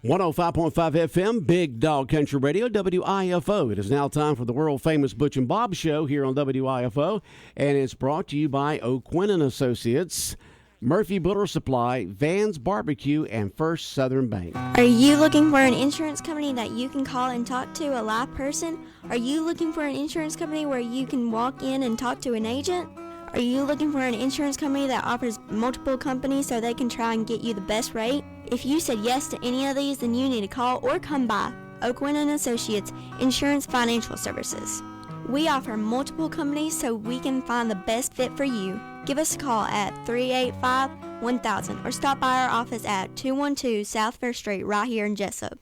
105.5 FM, Big Dog Country Radio, WIFO. It is now time for the world-famous Butch and Bob Show here on WIFO, and it's brought to you by O'Quinn & Associates, Murphy Builder Supply, Van's Barbecue, and First Southern Bank. Are you looking for an insurance company that you can call and talk to a live person? Are you looking for an insurance company where you can walk in and talk to an agent? Are you looking for an insurance company that offers multiple companies so they can try and get you the best rate? If you said yes to any of these, then you need to call or come by O'Quinn & Associates Insurance Financial Services. We offer multiple companies so we can find the best fit for you. Give us a call at 385-1000 or stop by our office at 212 South Fair Street right here in Jesup.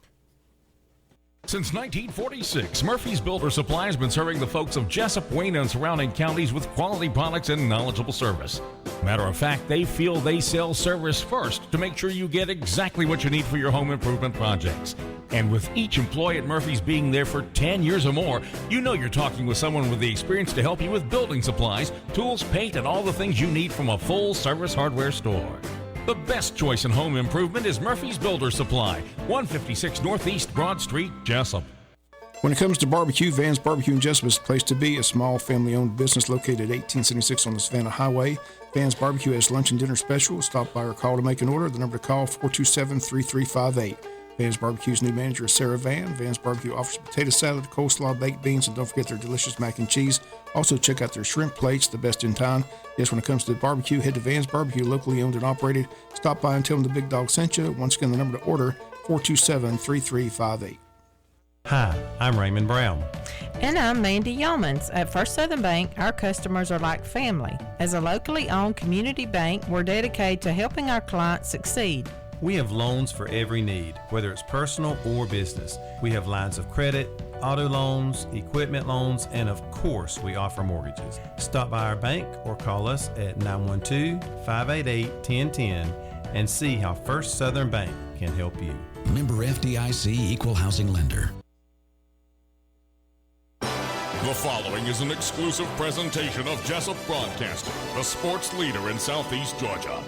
Since 1946, Murphy's Builder Supply has been serving the folks of Jesup, Wayne, and surrounding counties with quality products and knowledgeable service. Matter of fact, they feel they sell service first to make sure you get exactly what you need for your home improvement projects. And with each employee at Murphy's being there for 10 years or more, you know you're talking with someone with the experience to help you with building supplies, tools, paint, and all the things you need from a full-service hardware store. The best choice in home improvement is Murphy's Builder Supply, 156 Northeast Broad Street, Jesup. When it comes to barbecue, Van's Barbecue in Jesup is the place to be. A small family-owned business located at 1876 on the Savannah Highway. Van's Barbecue has lunch and dinner special. Stop by or call to make an order. The number to call, 427-3358. Van's Barbecue's new manager is Sarah Van. Van's Barbecue offers potato salad, coleslaw, baked beans, and don't forget their delicious mac and cheese. Also, check out their shrimp plates, the best in town. Yes, when it comes to barbecue, head to Van's Barbecue, locally owned and operated. Stop by and tell them the Big Dog sent you. Once again, the number to order, 427-3358. Hi, I'm Raymond Brown. And I'm Mandy Yeomans. At First Southern Bank, our customers are like family. As a locally owned community bank, we're dedicated to helping our clients succeed. We have loans for every need, whether it's personal or business. We have lines of credit, auto loans, equipment loans, and of course, we offer mortgages. Stop by our bank or call us at 912-588-1010 and see how First Southern Bank can help you. Member FDIC Equal Housing Lender. The following is an exclusive presentation of Jesup Broadcasting, the sports leader in Southeast Georgia.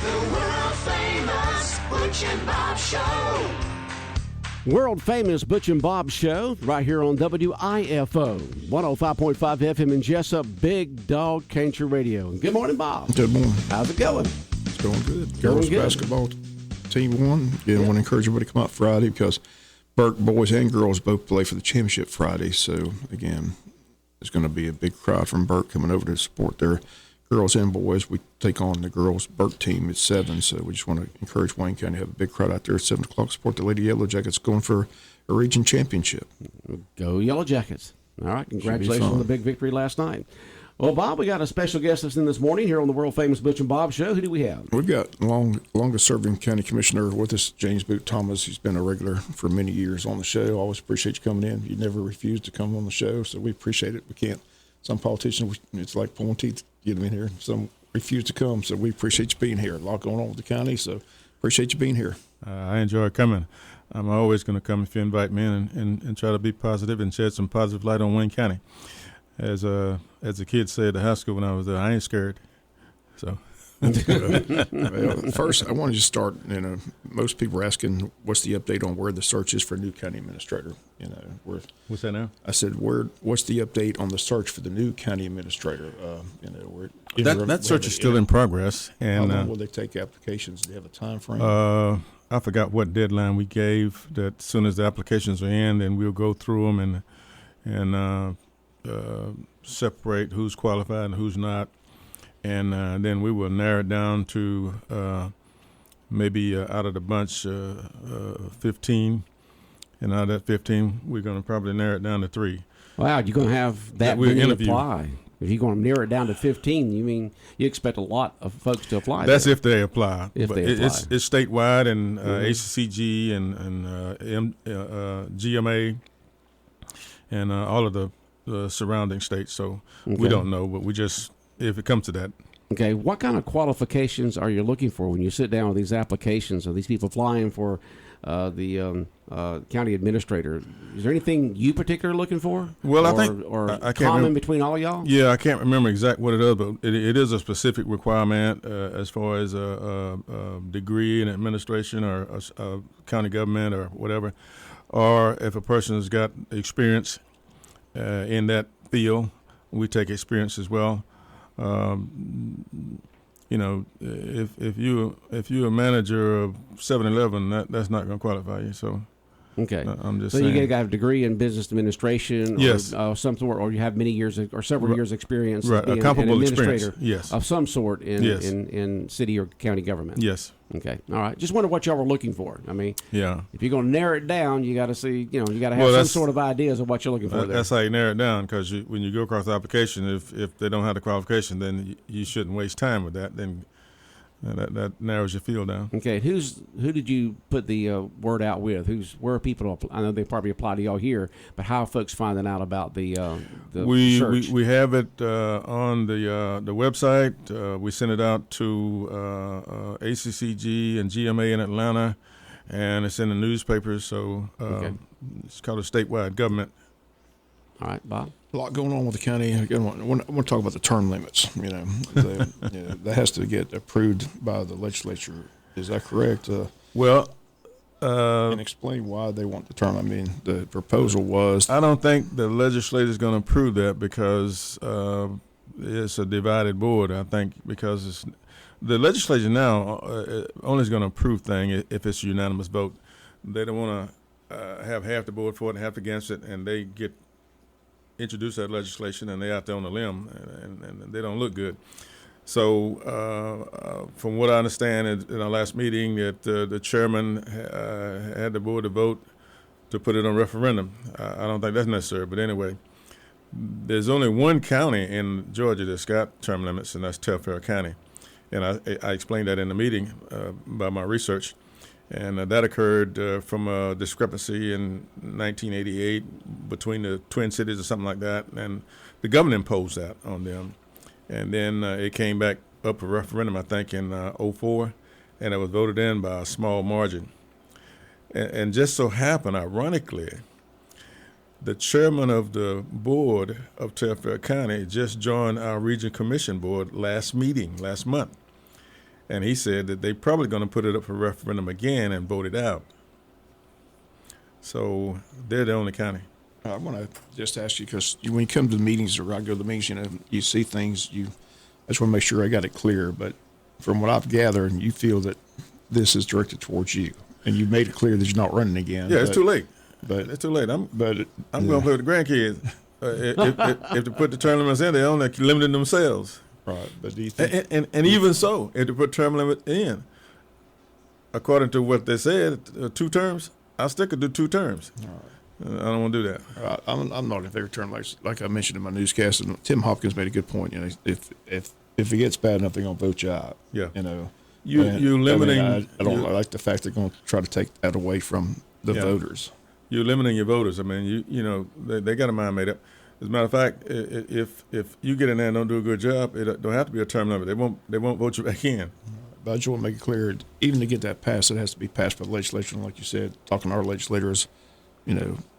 The world-famous Butch and Bob Show. World-famous Butch and Bob Show right here on WIFO, 105.5 FM in Jesup, Big Dog Country Radio. Good morning, Bob. Good morning. How's it going? It's going good. Girls basketball team won. Again, I want to encourage everybody to come out Friday because Burke boys and girls both play for the championship Friday. So, again, there's going to be a big crowd from Burke coming over to support their girls and boys. We take on the girls' Burke team at 7, so we just want to encourage Wayne County to have a big crowd out there at 7 o'clock. Support the Lady Yellow Jackets going for a region championship. Go Yellow Jackets. All right, congratulations on the big victory last night. Well, Bob, we got a special guest that's in this morning here on the world-famous Butch and Bob Show. Who do we have? We've got longest-serving county commissioner with us, James Boot Thomas. He's been a regular for many years on the show. Always appreciate you coming in. You never refused to come on the show, so we appreciate it. We can't. Some politicians, it's like pulling teeth to get them in here. Some refuse to come, so we appreciate you being here. A lot going on with the county, so appreciate you being here. I enjoy coming. I'm always going to come if you invite me in and try to be positive and shed some positive light on Wayne County. As the kids say at the high school when I was there, I ain't scared. So, well, first, I wanted to start. Most people are asking, "What's the update on where the search is for a new county administrator?" What's that now? I said, "What's the update on the search for the new county administrator?" That search is still in progress. And how long will they take applications? Do they have a time frame? I forgot what deadline we gave. That as soon as the applications are in, then we'll go through them and separate who's qualified and who's not, and then we will narrow it down to maybe out of the bunch 15, and out of that 15 we're going to probably narrow it down to 3. Wow, you're going to have that many apply. If you're going to narrow it down to 15, you mean you expect a lot of folks to apply? That's if they apply. It's statewide, and ACCG and GMA and all of the surrounding states, so we don't know, but we just, if it comes to that. Okay, what kind of qualifications are you looking for when you sit down with these applications? Are these people applying for the county administrator. Is there anything you particularly looking for? Well, I or, think or I can't common remember, between all of y'all. Yeah, I can't remember exactly what it is, but it is a specific requirement as far as a degree in administration or a county government or whatever, or if a person has got experience in that field, we take experience as well. You know, if you're a manager of 7-Eleven, that's not going to qualify you. So, okay, I'm just so saying. you got a degree in business administration, yes, or some sort, or you have many years or several years experience, right? Being A comparable an experience, administrator yes, of some sort in, yes. in city or county government. Yes. Okay, all right. Just wonder what y'all were looking for. I mean, yeah. If you're going to narrow it down, you got to see, you got to have some sort of ideas of what you're looking for. There. That's how you narrow it down, because when you go across the application, if they don't have the qualification, then you shouldn't waste time with that. Then that narrows your field down. Okay, who did you put the word out with? Where are people? I know they probably apply to y'all here, but how are folks finding out about the search? We have it on the website. We send it out to ACCG and GMA in Atlanta, and it's in the newspapers. So it's called a statewide government. All right, Bob. A lot going on with the county. Again, I want to talk about the term limits. That has to get approved by the legislature. Is that correct? And explain why they want the term. I mean, the proposal was. I don't think the legislature is going to approve that because it's a divided board. I think because the legislature now only is going to approve things if it's a unanimous vote. They don't want to have half the board for it and half against it, and they introduce that legislation and they're out there on the limb and they don't look good. So from what I understand in our last meeting, that the chairman had the board to vote to put it on referendum. I don't think that's necessary, but anyway, there's only one county in Georgia that's got term limits, and that's Telfair County. And I explained that in the meeting by my research. And that occurred from a discrepancy in 1988 between the Twin Cities or something like that, and the government imposed that on them. And then it came back up for referendum, I think, in 2004, and it was voted in by a small margin. And just so happened, ironically, the chairman of the board of Telfair County just joined our Region Commission board last month. And he said that they're probably going to put it up for referendum again and vote it out. So they're the only county. I want to just ask you, because when you come to the meetings or I go to the meetings, you see things, I just want to make sure I got it clear. But from what I've gathered, you feel that this is directed towards you. And you made it clear that you're not running again. Yeah, it's too late. But it's too late. I'm going to play with the grandkids. If they put the term limits in, they're only limiting themselves. Right, but do you think? And even so, if they put term limit in, according to what they said, 2 terms, I still could do 2 terms. All right. I don't want to do that. Right. I'm not in favor of term limits. Like I mentioned in my newscast, and Tim Hopkins made a good point. If it gets bad enough, they're going to vote you out. Yeah. You limiting. I don't like the fact they're going to try to take that away from the voters. You're limiting your voters. I mean, they got a mind made up. As a matter of fact, if you get in there and don't do a good job, it don't have to be a term limit. They won't vote you back in. But I just want to make it clear, even to get that passed, it has to be passed by the legislature. And like you said, talking to our legislators,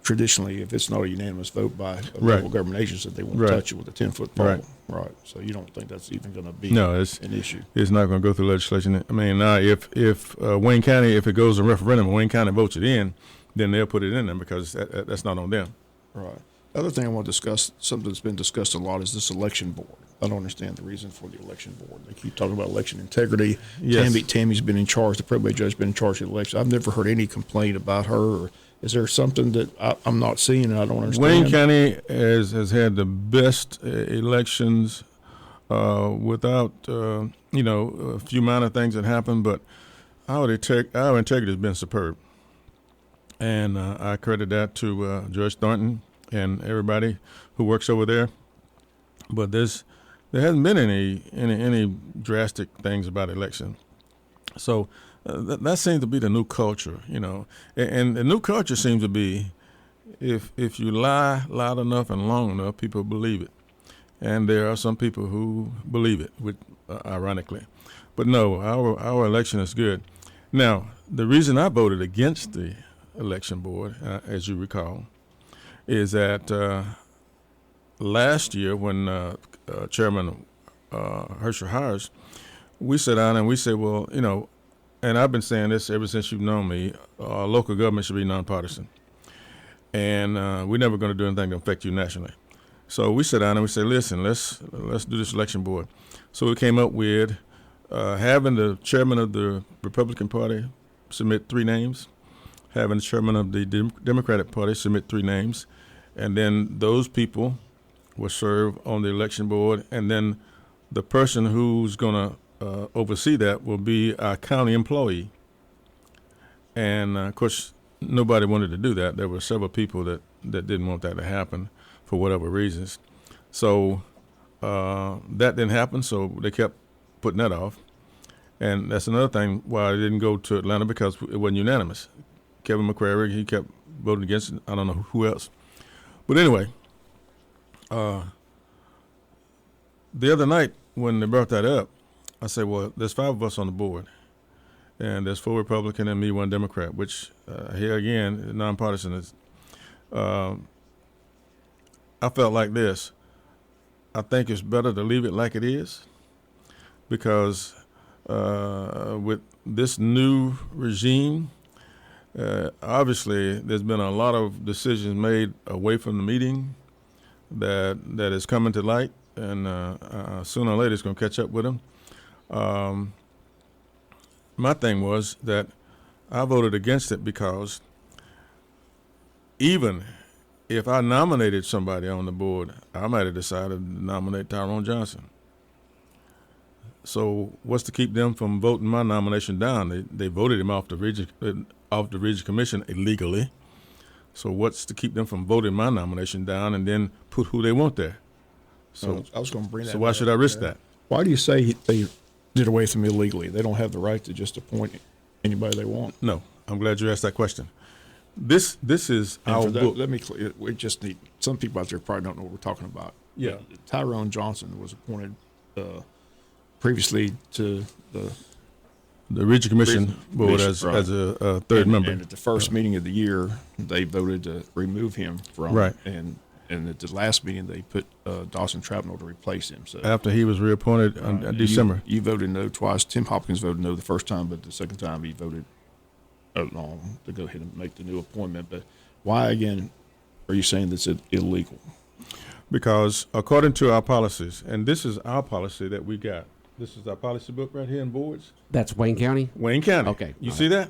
traditionally, if it's not a unanimous vote by a local government agency, they won't touch it with a 10-foot pole. Right. So you don't think that's even going to be an issue? It's not going to go through legislation. I mean, now if Wayne County, if it goes to referendum, Wayne County votes it in, then they'll put it in there because that's not on them. Right. The other thing I want to discuss, something that's been discussed a lot, is this election board. I don't understand the reason for the election board. They keep talking about election integrity. Yes. Tammy's been in charge. The probate judge has been in charge of the election. I've never heard any complaint about her. Or is there something that I'm not seeing and I don't understand? Wayne County has had the best elections without, a few minor things that happened, but our integrity has been superb. And I credit that to Judge Thornton and everybody who works over there. But there hasn't been any drastic things about election. So that seems to be the new culture, And the new culture seems to be if you lie loud enough and long enough, people believe it. And there are some people who believe it, ironically. But no, our election is good. Now, the reason I voted against the election board, as you recall, is that last year when Chairman Herschel Hires, we sat down and we said, well, you know, and I've been saying this ever since you've known me, local government should be nonpartisan. And we're never going to do anything to affect you nationally. So we sat down and we said, listen, let's do this election board. So we came up with having the chairman of the Republican Party submit 3 names, having the chairman of the Democratic Party submit 3 names, and then those people will serve on the election board, and then the person who's going to oversee that will be a county employee. And, of course, nobody wanted to do that. There were several people that didn't want that to happen for whatever reasons. So that didn't happen, so they kept putting that off. And that's another thing why I didn't go to Atlanta, because it wasn't unanimous. Kevin McCrary, he kept voting against it. I don't know who else. But anyway, the other night when they brought that up, I said, well, there's 5 of us on the board, and there's 4 Republican and me, 1 Democrat, which here again, nonpartisan is. I felt like this. I think it's better to leave it like it is, because with this new regime, obviously there's been a lot of decisions made away from the meeting that is coming to light, and sooner or later it's going to catch up with them. My thing was that I voted against it because even if I nominated somebody on the board, I might have decided to nominate Tyrone Johnson. So what's to keep them from voting my nomination down? They voted him off the Region Commission illegally. So what's to keep them from voting my nomination down and then put who they want there? So I was going to bring that. So why should I risk that? Why do you say they did away with them illegally? They don't have the right to just appoint anybody they want. No, I'm glad you asked that question. This is our book. Let me clear. We just need, some people out there probably don't know what we're talking about. Yeah. Tyrone Johnson was appointed previously to the Region Commission board as a third member. And at the first meeting of the year, they voted to remove him from right. And at the last meeting, they put Dawson Trapnell to replace him. So after he was reappointed in December. You voted no twice. Tim Hopkins voted no the first time, but the second time he voted along to go ahead and make the new appointment. But why, again, are you saying that's illegal? Because according to our policies, and this is our policy that we got. This is our policy book right here in boards. That's Wayne County? Wayne County. Okay. You see that?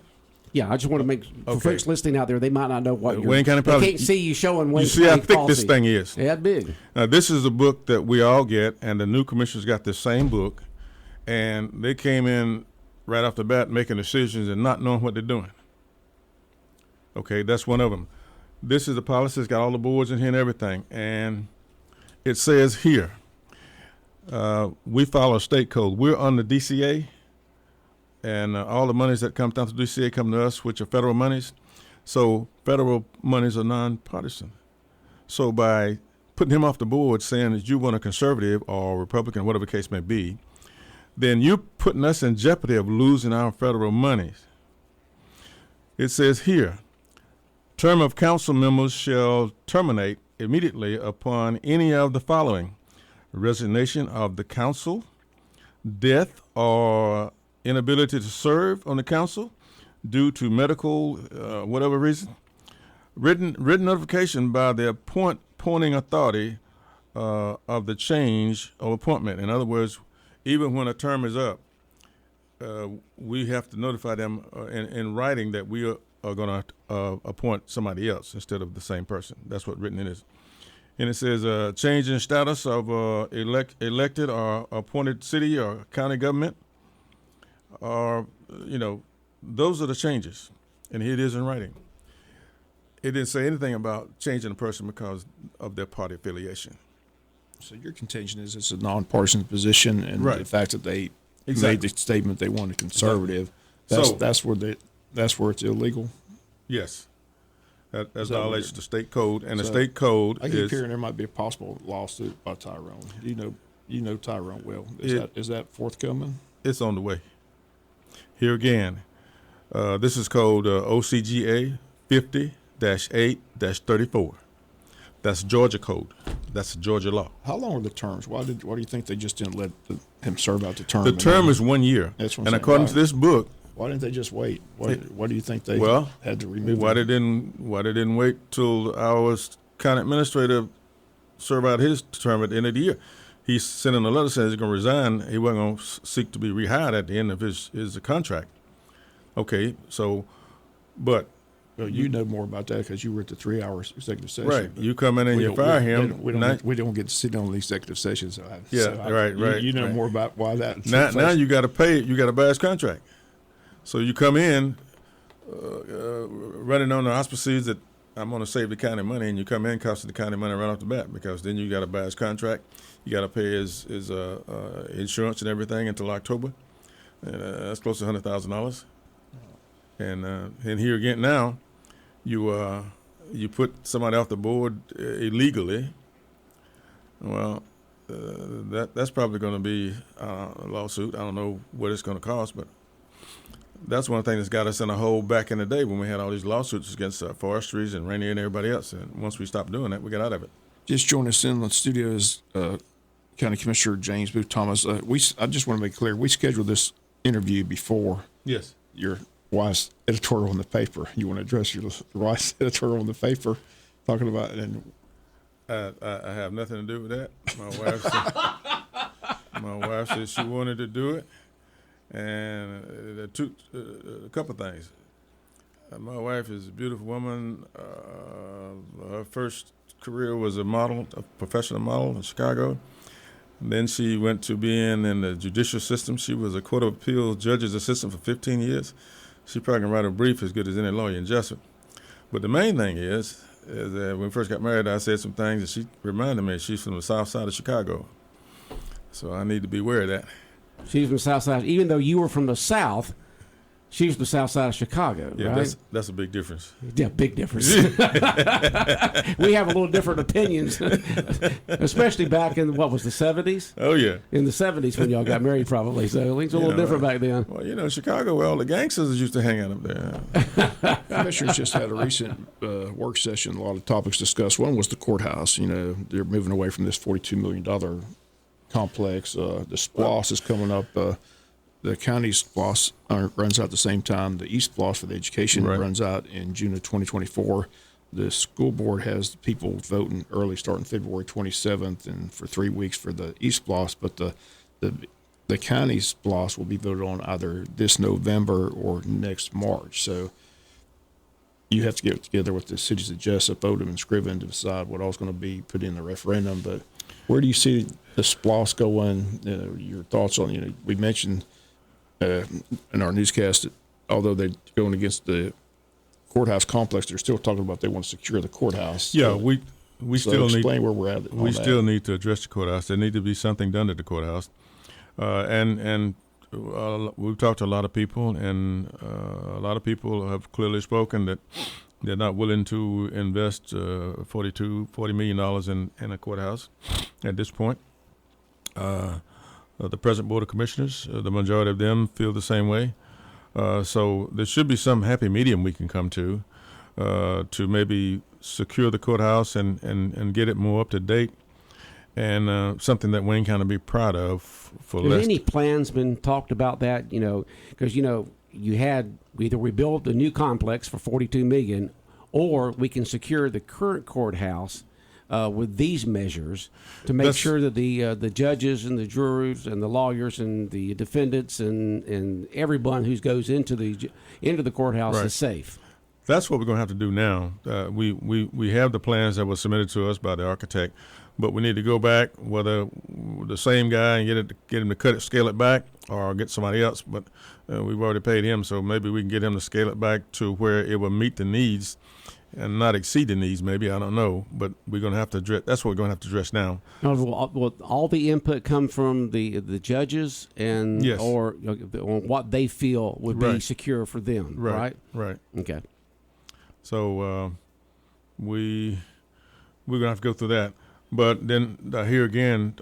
Yeah, I just want to make, for folks listening out there, they might not know what you're, Wayne County policy. They can't see you showing Wayne You see how County thick policy. this thing is. Yeah, big. Now, this is a book that we all get, and the new commissioners got the same book, and they came in right off the bat making decisions and not knowing what they're doing. Okay, that's one of them. This is the policy. It's got all the boards in here and everything, and it says here, we follow state code. We're on the DCA, and all the monies that come down to DCA come to us, which are federal monies. So federal monies are nonpartisan. So by putting him off the board, saying that you want a conservative or Republican, whatever the case may be, then you're putting us in jeopardy of losing our federal monies. It says here, term of council members shall terminate immediately upon any of the following: resignation of the council, death or inability to serve on the council due to medical, whatever reason, written notification by the appointing authority of the change of appointment. In other words, even when a term is up, we have to notify them in writing that we are going to appoint somebody else instead of the same person. That's what written in is. And it says change in status of elected or appointed city or county government, or, those are the changes. And here it is in writing. It didn't say anything about changing a person because of their party affiliation. So your contention is it's a nonpartisan position, and right. The fact that they exactly. made the statement they wanted conservative, that's where it's illegal. Yes, that violates the state code, and the state code I keep hearing there might be a possible lawsuit by Tyrone. You know Tyrone well. Is that forthcoming? It's on the way. Here again, This is code OCGA 50-8-34. That's Georgia code. That's Georgia law. How long are the terms? Why do you think they just didn't let him serve out the term? The term is 1 year. That's what I'm and saying. according to this book, why didn't they just wait? Why do you think they had to remove why him? they didn't wait till our county administrator serve out his term at the end of the year? He sent in a letter saying he's going to resign. He wasn't going to seek to be rehired at the end of his contract. Okay, so, but. Well, you know more about that because you were at the 3-hour executive session. Right. You come in and you fire him. We don't get to sit on the executive sessions. Right. You know more about why that. Now you got to pay. You got a badge contract. So you come in running on the auspices that I'm going to save the county money, and you come in costing the county money right off the bat because then you got a badge contract. You got to pay his insurance and everything until October. That's close to $100,000. And here again now, you put somebody off the board illegally. Well, that's probably going to be a lawsuit. I don't know what it's going to cost, but that's one thing that's got us in a hole back in the day when we had all these lawsuits against forestries and Rainier and everybody else. And once we stopped doing that, we got out of it. Just joining us in the studio is County Commissioner James Booth Thomas. I just want to make clear we scheduled this interview before. Yes. Your wife's editorial in the paper. You want to address your wife's editorial in the paper, talking about and I have nothing to do with that. My wife said she wanted to do it, and it took a couple things. My wife is a beautiful woman. Her first career was a model, a professional model in Chicago. And then she went to being in the judicial system. She was a Court of Appeals judge's assistant for 15 years. She probably can write a brief as good as any lawyer in Jesup. But the main thing is that when we first got married, I said some things that she reminded me she's from the south side of Chicago. So I need to be aware of that. She's from the south side. Even though you were from the south, she's from the south side of Chicago, yeah, right? That's a big difference. Yeah, big difference. We have a little different opinions, especially back in, what was the 70s? Oh, yeah. In the 70s when y'all got married, probably. So things were a little different back then. Well, Chicago, well, the gangsters used to hang out up there. Commissioners just had a recent work session, a lot of topics discussed. One was the courthouse. They're moving away from this $42 million complex. The SPLOS is coming up. The county's SPLOS runs out at the same time. The East SPLOS for the education runs out in June of 2024. The school board has the people voting early, starting February 27th, and for 3 weeks for the East SPLOS. But the county's SPLOS will be voted on either this November or next March. So you have to get together with the cities of Jesup, Odom, and Scriven to decide what all's going to be put in the referendum. But where do you see the SPLOS going? Your thoughts on, we mentioned in our newscast that although they're going against the courthouse complex, they're still talking about they want to secure the courthouse. Yeah, so, we still explain where we're at. We still need to address the courthouse. There need to be something done at the courthouse, and we've talked to a lot of people, and a lot of people have clearly spoken that they're not willing to invest $40 million in a courthouse at this point. The present Board of Commissioners, the majority of them feel the same way. So there should be some happy medium we can come to maybe secure the courthouse and get it more up to date, and something that Wayne County be proud of. For Has any plans been talked about that? Because you had either we build a new complex for $42 million, or we can secure the current courthouse with these measures to make sure that the judges and the jurors and the lawyers and the defendants and everyone who goes into the courthouse is safe. That's what we're going to have to do now. We have the plans that were submitted to us by the architect, but we need to go back, whether the same guy, and get him to scale it back, or get somebody else. But we've already paid him, so maybe we can get him to scale it back to where it will meet the needs and not exceed the needs, maybe. I don't know. But we're going to have to address. That's what we're going to have to address now. Will all the input come from the judges and yes. or on what they feel would be secure for them, right? Right. Okay. So we're going to have to go through that. But then here again,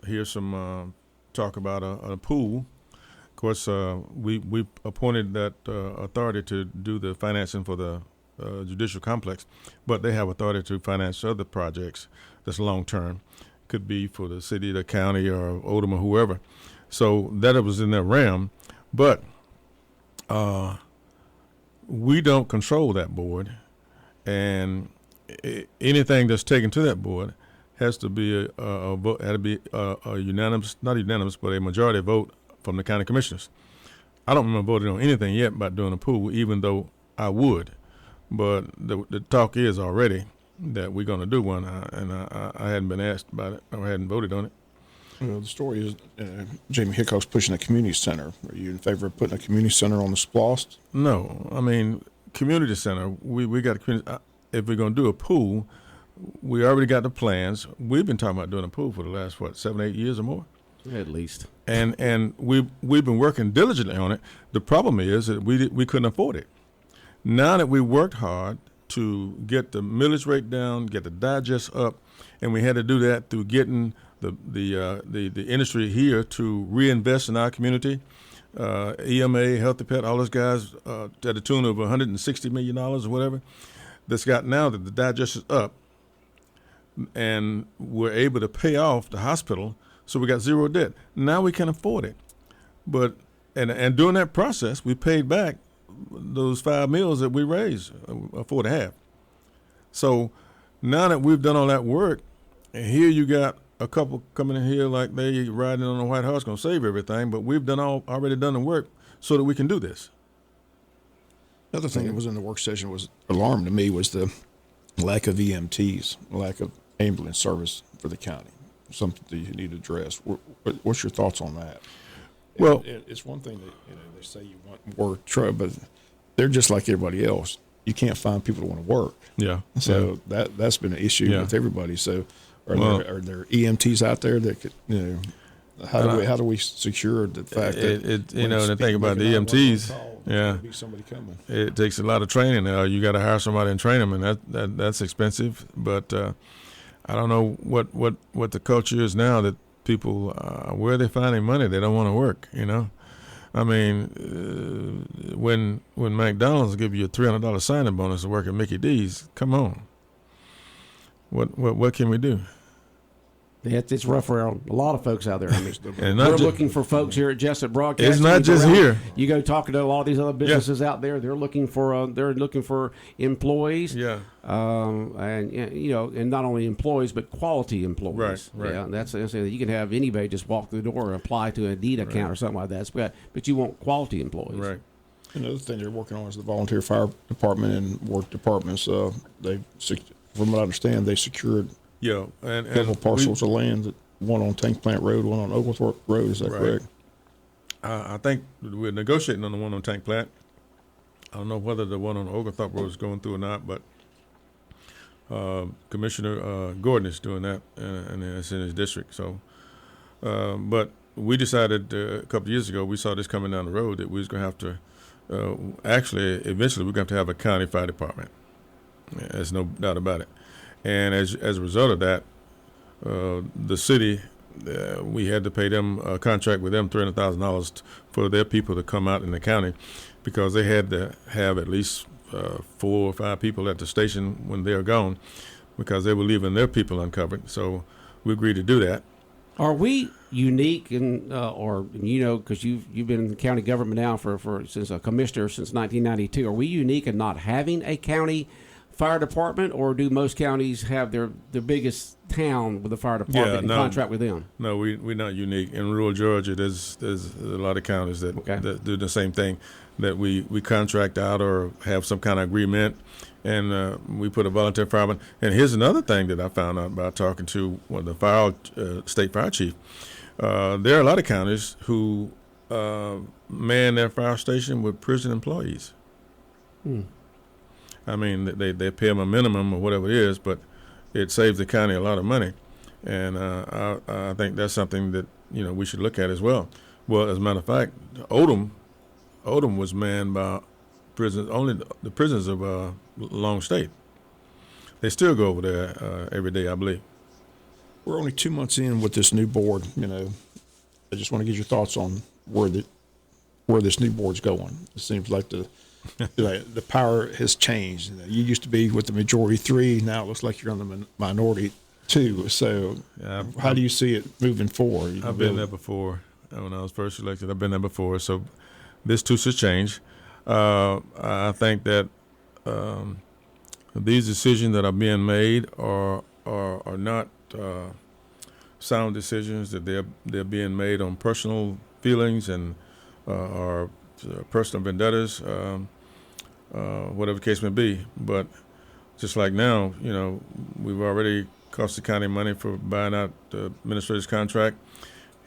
here's some talk about a pool. Of course, we appointed that authority to do the financing for the judicial complex, but they have authority to finance other projects that's long term. Could be for the city, the county, or Odom, or whoever. So that was in their realm, but we don't control that board, and anything that's taken to that board has to be a vote. Had to be a unanimous, not unanimous, but a majority vote from the county commissioners. I don't remember voting on anything yet about doing a pool, even though I would. But the talk is already that we're going to do one, and I hadn't been asked about it or hadn't voted on it. Well, the story is Jamie Hickok's pushing a community center. Are you in favor of putting a community center on the splost? No, I mean community center. We got a community. If we're going to do a pool, we already got the plans. We've been talking about doing a pool for the last 7, 8 years or more, at least. And we've been working diligently on it. The problem is that we couldn't afford it. Now that we worked hard to get the millage rate down, get the digest up, and we had to do that through getting the industry here to reinvest in our community. EMA, Healthy Pet, all those guys at the tune of $160 million or whatever. That's got now that the digest is up, and we're able to pay off the hospital, so we got zero debt. Now we can afford it. But and during that process, we paid back those 5 mills that we raised, 4.5. So now that we've done all that work, and here you got a couple coming in here like they riding on a white horse going to save everything, but we've already done the work so that we can do this. Another thing that was in the work session was alarming to me was the lack of EMTs, lack of ambulance service for the county. Something that you need to address. What's your thoughts on that? Well, it's one thing that they say you want work, but they're just like everybody else. You can't find people to want to work. Yeah. So that's been an issue with everybody. So are there EMTs out there that could how do we secure the fact that the thing about the EMTs, be somebody coming. It takes a lot of training. You got to hire somebody and train them, and that's expensive. But I don't know what the culture is now that people where they're finding money, they don't want to work. I mean, when McDonald's give you a $300 signing bonus to work at Mickey D's, come on. What can we do? It's rough for a lot of folks out there. I mean, and we're looking for folks here at Jesup Broadcasting. It's not just here. You go talking to a lot of these other businesses out there. They're looking for employees. Yeah. And not only employees but quality employees. Right. Yeah. That's you can have anybody just walk through the door and apply to a Indeed account or something like that. But you want quality employees. Right. Another thing they're working on is the volunteer fire department and work departments. From what I understand, they secured and several parcels of land, one on Tank Plant Road, one on Oglethorpe Road. Is that correct? I think we're negotiating on the one on Tank Plant. I don't know whether the one on Oglethorpe Road is going through or not, but Commissioner Gordon is doing that, and it's in his district. So, but we decided a couple of years ago, we saw this coming down the road, that we was going to have to, eventually we're going to have a county fire department. There's no doubt about it. And as a result of that, the city, we had to pay them a contract with them $300,000 for their people to come out in the county, because they had to have at least 4 or 5 people at the station when they're gone, because they were leaving their people uncovered. So we agreed to do that. Are we unique because you've been in the county government now for since a commissioner since 1992? Are we unique in not having a county fire department, or do most counties have their biggest town with a fire department and contract with them? No, we're not unique. In rural Georgia, there's a lot of counties that do the same thing, that we contract out or have some kind of agreement, and we put a volunteer fireman. And here's another thing that I found out by talking to the state fire chief. There are a lot of counties who man their fire station with prison employees. I mean, they pay them a minimum or whatever it is, but it saves the county a lot of money, and I think that's something that we should look at as well. Well, as a matter of fact, Odom was manned by prisons, only the prisons of Long State. They still go over there every day, I believe. We're only 2 months in with this new board. I just want to get your thoughts on where where this new board's going. It seems like the power has changed. You used to be with the majority 3. Now it looks like you're on the minority 2. So how do you see it moving forward? I've been there before. When I was first elected, I've been there before. So this too should change. I think that these decisions that are being made are not sound decisions, that they're being made on personal feelings and or personal vendettas, whatever the case may be. But just like now, we've already cost the county money for buying out the administrator's contract.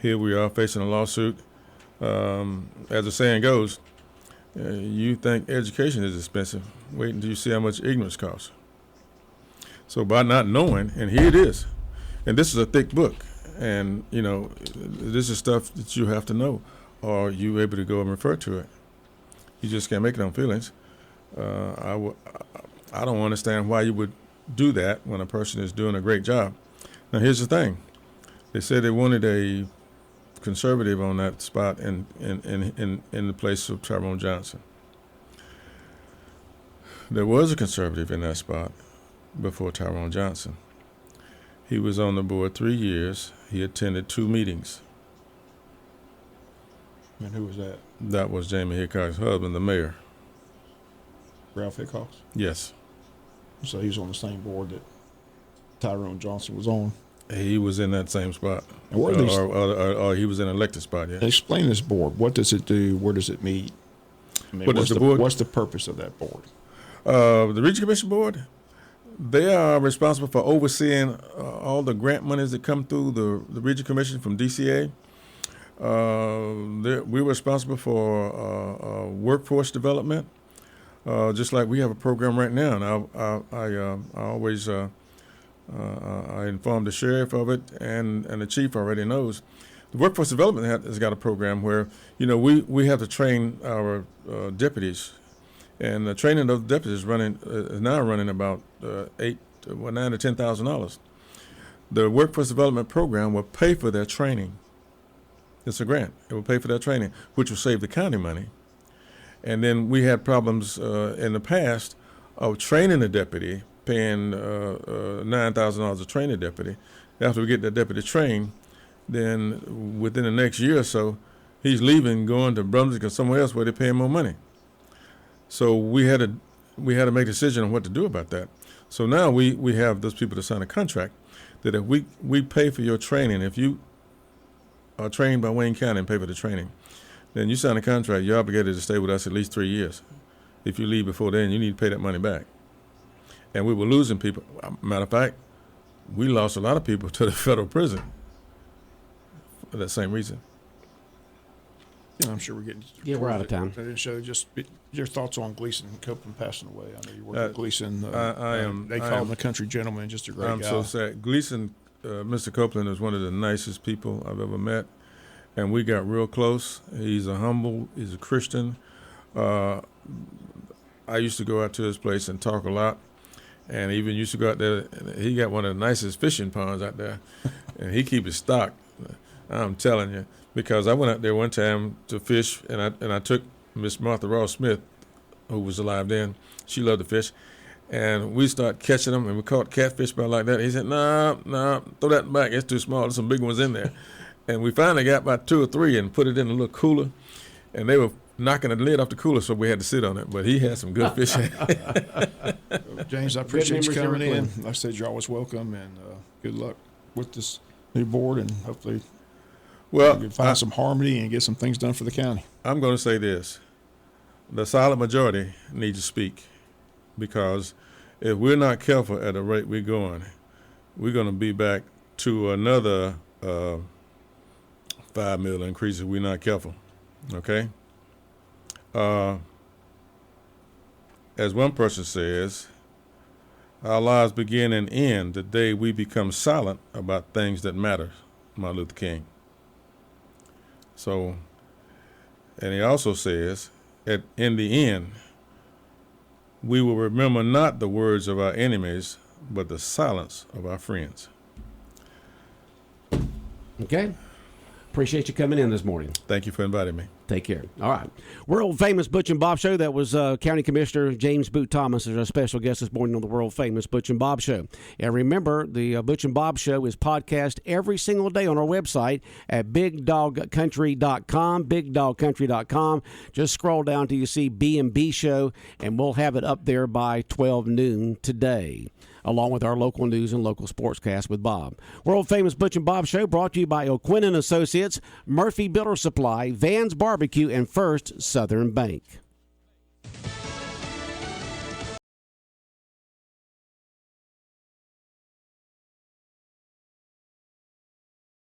Here we are facing a lawsuit. As the saying goes, you think education is expensive. Wait until you see how much ignorance costs. So by not knowing, and here it is, and this is a thick book, and this is stuff that you have to know, or you able to go and refer to it. You just can't make it on feelings. I don't understand why you would do that when a person is doing a great job. Now here's the thing: they said they wanted a conservative on that spot in the place of Tyrone Johnson. There was a conservative in that spot before Tyrone Johnson. He was on the board 3 years. He attended 2 meetings. And who was that? That was Jamie Hickok's husband, the mayor. Ralph Hickox? Yes. So he was on the same board that Tyrone Johnson was on? He was in that same spot. And where are these, or he was in an elected spot, yeah. Explain this board. What does it do? Where does it meet? I mean, What is the board? What's the purpose of that board? The Region Commission Board, they are responsible for overseeing all the grant monies that come through the Region Commission from DCA. We're responsible for workforce development, just like we have a program right now. And I always I informed the sheriff of it, and the chief already knows. The workforce development has got a program where we have to train our deputies. And the training of the deputies is now running about $9,000 to $10,000. The workforce development program will pay for their training. It's a grant. It will pay for their training, which will save the county money. And then we had problems in the past of training a deputy, paying $9,000 to train a deputy. After we get that deputy trained, then within the next year or so, he's leaving, going to Brunswick or somewhere else where they're paying more money. So we had to make a decision on what to do about that. So now we have those people to sign a contract that if we pay for your training, if you are trained by Wayne County and pay for the training, then you sign a contract, you're obligated to stay with us at least 3 years. If you leave before then, you need to pay that money back. And we were losing people. Matter of fact, we lost a lot of people to the federal prison for that same reason. Yeah, I'm sure we're getting. Yeah, we're out of time. So just your thoughts on Gleason Copeland passing away. I know you worked with Gleason. I am. They call him a country gentleman, just a great guy. I'm so sad. Gleason, Mr. Copeland is one of the nicest people I've ever met, and we got real close. He's a Christian. I used to go out to his place and talk a lot, and even used to go out there. He got one of the nicest fishing ponds out there, and he keep it stocked. I'm telling you. Because I went out there one time to fish, and I took Miss Martha Ross Smith, who was alive then. She loved to fish, and we started catching them, and we caught catfish about like that. He said, "No, throw that back. It's too small. There's some big ones in there." And we finally got about 2 or 3 and put it in a little cooler, and they were knocking the lid off the cooler, so we had to sit on it. But he had some good fishing. James, I appreciate you coming in. Like I said, you're always welcome, and good luck with this new board, and hopefully. Well, you can find some harmony and get some things done for the county. I'm going to say this. The silent majority needs to speak, because if we're not careful at the rate we're going to be back to another 5 mil increase if we're not careful. Okay? As one person says, our lives begin and end the day we become silent about things that matter, Martin Luther King. So, and he also says, in the end, we will remember not the words of our enemies, but the silence of our friends. Okay. Appreciate you coming in this morning. Thank you for inviting me. Take care. All right. World famous Butch and Bob Show. That was County Commissioner James Boot Thomas as our special guest this morning on the world famous Butch and Bob Show. And remember, the Butch and Bob Show is podcast every single day on our website at bigdogcountry.com, bigdogcountry.com. Just scroll down till you see B&B Show, and we'll have it up there by 12 noon today, along with our local news and local sportscast with Bob. World famous Butch and Bob Show brought to you by O'Quinn & Associates, Murphy Builder Supply, Van's Barbecue, and First Southern Bank.